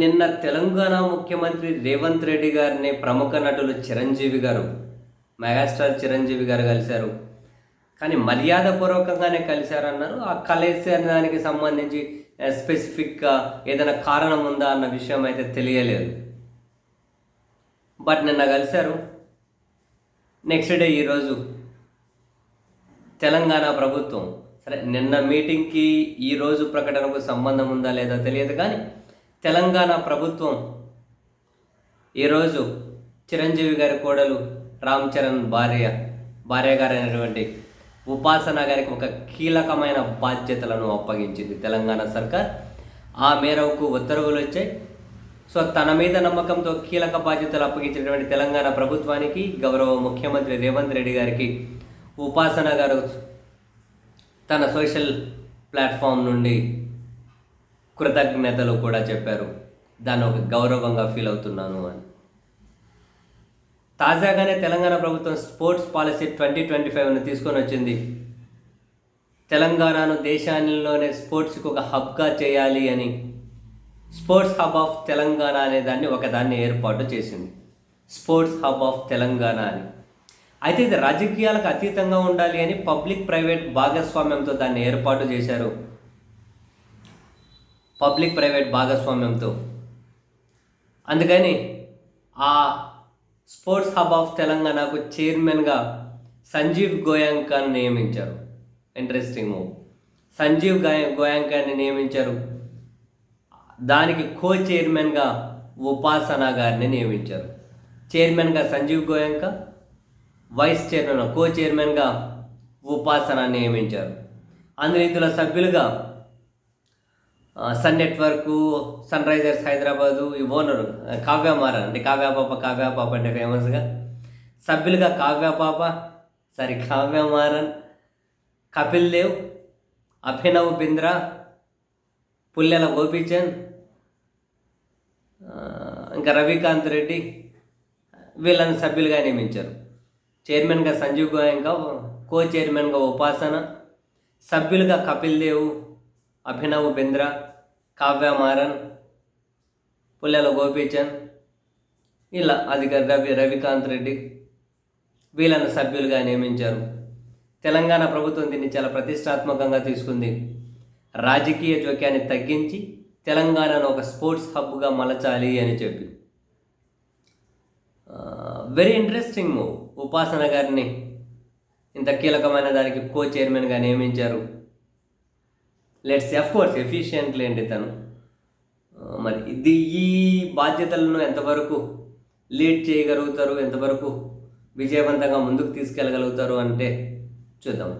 నిన్న తెలంగాణ ముఖ్యమంత్రి రేవంత్ రెడ్డి గారిని ప్రముఖ నటులు చిరంజీవి గారు, మెగాస్టార్ చిరంజీవి గారు కలిశారు. కానీ మర్యాదపూర్వకంగానే కలిశారన్నారు. ఆ కలిసే దానికి సంబంధించి స్పెసిఫిక్గా ఏదైనా కారణం ఉందా అన్న విషయం అయితే తెలియలేదు. బట్ నిన్న కలిశారు. నెక్స్ట్ డే ఈరోజు తెలంగాణ ప్రభుత్వం, సరే నిన్న మీటింగ్కి ఈరోజు ప్రకటనకు సంబంధం ఉందా లేదా తెలియదు, కానీ తెలంగాణ ప్రభుత్వం ఈరోజు చిరంజీవి గారి కోడలు రామ్ చరణ్ భార్య గారైనటువంటి ఉపాసన గారికి ఒక కీలకమైన బాధ్యతలను అప్పగించింది తెలంగాణ సర్కార్. ఆ మేరకు ఉత్తర్వులు వచ్చాయి. సో తన మీద నమ్మకంతో కీలక బాధ్యతలు అప్పగించినటువంటి తెలంగాణ ప్రభుత్వానికి గౌరవ ముఖ్యమంత్రి రేవంత్ రెడ్డి గారికి ఉపాసన గారు తన సోషల్ ప్లాట్ఫామ్ నుండి కృతజ్ఞతలు కూడా చెప్పారు. దాన్ని ఒక గౌరవంగా ఫీల్ అవుతున్నాను అని. తాజాగానే తెలంగాణ ప్రభుత్వం స్పోర్ట్స్ పాలసీ 2025ను తీసుకొని వచ్చింది. తెలంగాణను దేశాల్లోనే స్పోర్ట్స్కి ఒక హబ్గా చేయాలి అని స్పోర్ట్స్ హబ్ ఆఫ్ తెలంగాణ అనే ఒకదాన్ని ఏర్పాటు చేసింది. స్పోర్ట్స్ హబ్ ఆఫ్ తెలంగాణ అని. అయితే ఇది రాజకీయాలకు అతీతంగా ఉండాలి అని పబ్లిక్ ప్రైవేట్ భాగస్వామ్యంతో దాన్ని ఏర్పాటు చేశారు. పబ్లిక్ ప్రైవేట్ భాగస్వామ్యంతో. అందుకని ఆ స్పోర్ట్స్ హబ్ ఆఫ్ తెలంగాణకు చైర్మన్గా సంజీవ్ గోయాంకాను నియమించారు. Interesting move. సంజీవ్ గోయాంకాన్ని నియమించారు. దానికి కో చైర్మన్గా ఉపాసన గారిని నియమించారు. చైర్మన్గా సంజీవ్ గోయాంక, వైస్ చైర్మన్ కో చైర్మన్గా ఉపాసన నియమించారు. ఇందులో సభ్యులుగా sun network, sun Risers Hyderabad ఈ ఓనరు కావ్యమారన్, అంటే కావ్యాపాప అంటే ఫేమస్గా. సభ్యులుగా కావ్యమారన్, కపిల్ దేవ్, అభినవ్ బింద్రా, పుల్లెల గోపీచంద్, ఇంకా రవికాంత్ రెడ్డి, వీళ్ళని సభ్యులుగా నియమించారు. చైర్మన్గా సంజీవ్ గోయంక, కో చైర్మన్గా ఉపాసన, సభ్యులుగా కపిల్ దేవ్, అభినవ్ బింద్రా, కావ్యమారన్, పుల్లెల గోపీచంద్, ఇలా రవికాంత్ రెడ్డి, వీళ్ళను సభ్యులుగా నియమించారు. తెలంగాణ ప్రభుత్వం దీన్ని చాలా ప్రతిష్టాత్మకంగా తీసుకుంది. రాజకీయ జోక్యాన్ని తగ్గించి తెలంగాణను ఒక స్పోర్ట్స్ హబ్గా మలచాలి అని చెప్పి. Very interesting move. ఉపాసన గారిని ఇంత కీలకమైన దానికి కో చైర్మన్గా నియమించారు. లెట్స్ సీ, కోర్స్ ఎఫిషియెంట్లీ అండి తను. మరి ఈ బాధ్యతలను ఎంతవరకు లీడ్ చేయగలుగుతారు, ఎంతవరకు విజయవంతంగా ముందుకు తీసుకెళ్ళగలుగుతారు అంటే చూద్దాం.